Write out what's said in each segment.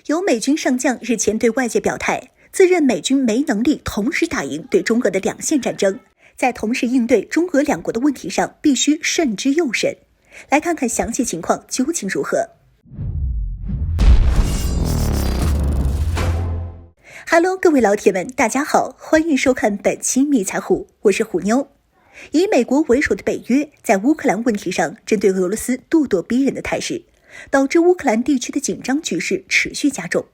有美军上将日前对外界表态，自认美军没能力同时打赢对中俄的两线战争，在同时应对中俄两国的问题上必须慎之又慎。来看看详细情况究竟如何。Hello， 各位老铁们，大家好，欢迎收看本期迷彩虎，我是虎妞。以美国为首的北约在乌克兰问题上针对俄罗斯咄咄逼人的态势，导致乌克兰地区的紧张局势持续加重。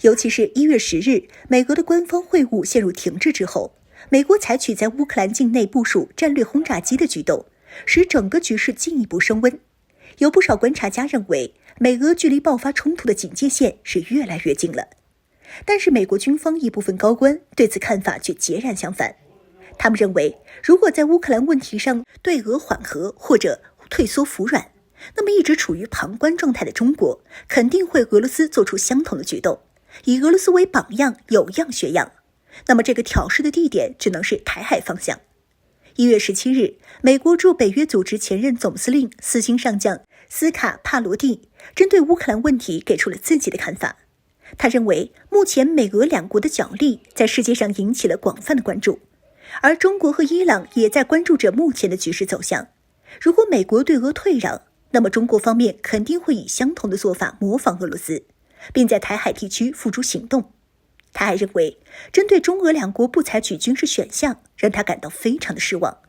尤其是1月10日，美俄的官方会晤陷入停滞之后，美国采取在乌克兰境内部署战略轰炸机的举动，使整个局势进一步升温。有不少观察家认为，美俄距离爆发冲突的警戒线是越来越近了。但是美国军方一部分高官对此看法却截然相反。他们认为，如果在乌克兰问题上对俄缓和或者退缩服软，那么一直处于旁观状态的中国肯定会俄罗斯做出相同的举动，以俄罗斯为榜样，有样学样。那么这个挑事的地点只能是台海方向。1月17日，美国驻北约组织前任总司令4星上将斯卡帕罗蒂针对乌克兰问题给出了自己的看法。他认为，目前美俄两国的角力在世界上引起了广泛的关注，而中国和伊朗也在关注着目前的局势走向。如果美国对俄退让，那么中国方面肯定会以相同的做法模仿俄罗斯，并在台海地区付诸行动。他还认为，针对中俄两国不采取军事选项，让他感到非常的失望。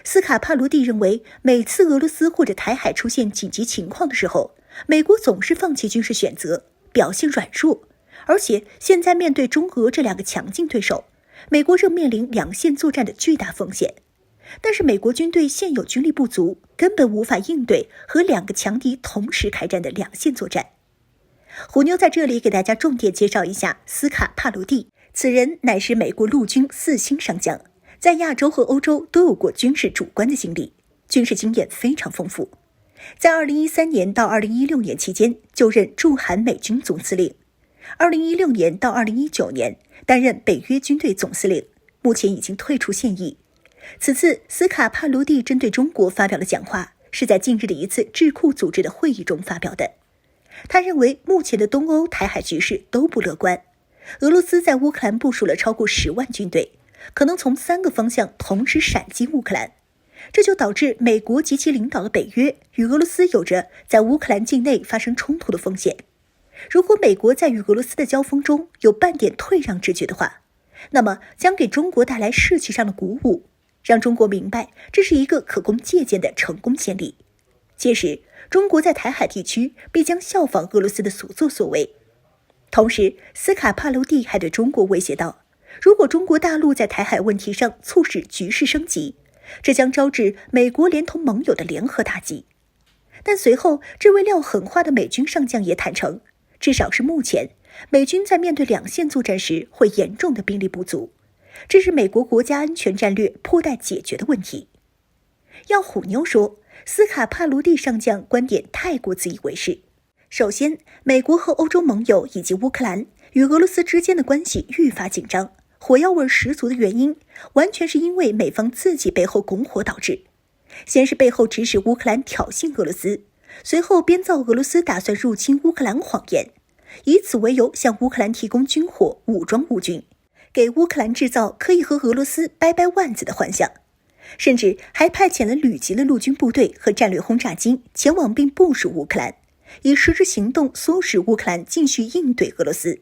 斯卡帕罗蒂认为，每次俄罗斯或者台海出现紧急情况的时候，美国总是放弃军事选择，表现软弱，而且现在面对中俄这两个强劲对手，美国正面临两线作战的巨大风险。但是美国军队现有军力不足，根本无法应对和两个强敌同时开战的两线作战。虎妞在这里给大家重点介绍一下斯卡帕罗蒂，此人乃是美国陆军4星上将，在亚洲和欧洲都有过军事主官的经历，军事经验非常丰富。在2013年到2016年期间就任驻韩美军总司令，2016年到2019年担任北约军队总司令，目前已经退出现役。此次斯卡帕罗蒂针对中国发表了讲话，是在近日的一次智库组织的会议中发表的。他认为目前的东欧台海局势都不乐观，俄罗斯在乌克兰部署了超过10万军队，可能从3个方向同时闪击乌克兰，这就导致美国及其领导的北约与俄罗斯有着在乌克兰境内发生冲突的风险。如果美国在与俄罗斯的交锋中有半点退让之举的话，那么将给中国带来士气上的鼓舞，让中国明白这是一个可供借鉴的成功先例。届时，中国在台海地区必将效仿俄罗斯的所作所为。同时，斯卡帕罗蒂还对中国威胁道，如果中国大陆在台海问题上促使局势升级，这将招致美国连同盟友的联合打击。但随后，这位撂狠话的美军上将也坦诚，至少是目前，美军在面对两线作战时会严重的兵力不足，这是美国国家安全战略迫待解决的问题。要虎妞说，斯卡帕罗蒂上将观点太过自以为是。首先，美国和欧洲盟友以及乌克兰与俄罗斯之间的关系愈发紧张，火药味十足的原因，完全是因为美方自己背后拱火导致。先是背后指使乌克兰挑衅俄罗斯，随后编造俄罗斯打算入侵乌克兰谎言，以此为由向乌克兰提供军火武装乌军，给乌克兰制造可以和俄罗斯掰掰腕子的幻想，甚至还派遣了旅级的陆军部队和战略轰炸机前往并部署乌克兰，以实质行动唆使乌克兰继续应对俄罗斯，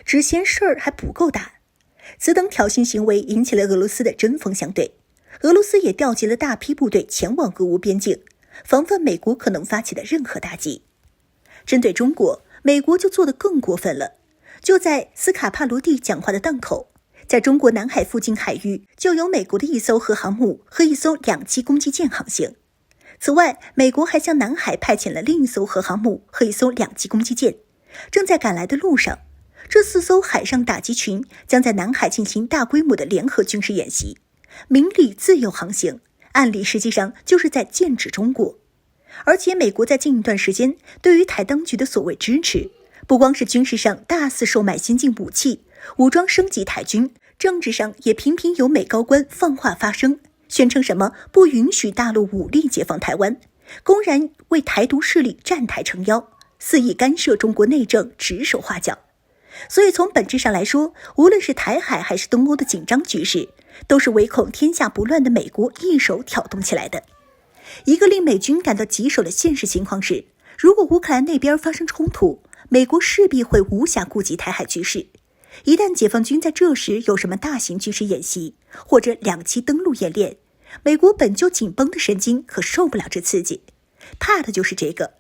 只嫌事儿还不够大。此等挑衅行为引起了俄罗斯的针锋相对，俄罗斯也调集了大批部队前往俄乌边境，防范美国可能发起的任何打击。针对中国，美国就做得更过分了。就在斯卡帕罗蒂讲话的档口，在中国南海附近海域就有美国的1艘核航母和1艘2栖攻击舰航行。此外，美国还向南海派遣了另1艘核航母和1艘2栖攻击舰，正在赶来的路上。这4艘海上打击群将在南海进行大规模的联合军事演习，明里自由航行，暗里实际上就是在剑指中国。而且美国在近一段时间对于台当局的所谓支持，不光是军事上大肆售卖先进武器，武装升级台军，政治上也频频有美高官放话发声，宣称什么不允许大陆武力解放台湾，公然为台独势力站台撑腰。肆意干涉中国内政，指手画脚。所以从本质上来说，无论是台海还是东欧的紧张局势，都是唯恐天下不乱的美国一手挑动起来的。一个令美军感到棘手的现实情况是，如果乌克兰那边发生冲突，美国势必会无暇顾及台海局势。一旦解放军在这时有什么大型军事演习，或者2栖登陆演练，美国本就紧绷的神经可受不了这刺激，怕的就是这个。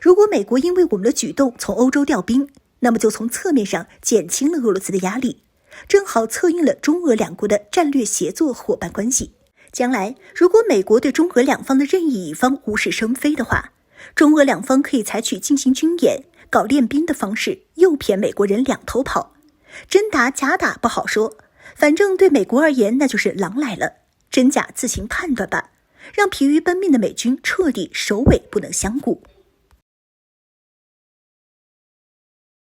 如果美国因为我们的举动从欧洲调兵，那么就从侧面上减轻了俄罗斯的压力，正好策应了中俄两国的战略协作伙伴关系。将来如果美国对中俄两方的任意一方无事生非的话，中俄两方可以采取进行军演、搞练兵的方式，诱骗美国人两头跑。真打假打不好说，反正对美国而言那就是狼来了，真假自行判断吧，让疲于奔命的美军彻底首尾不能相顾。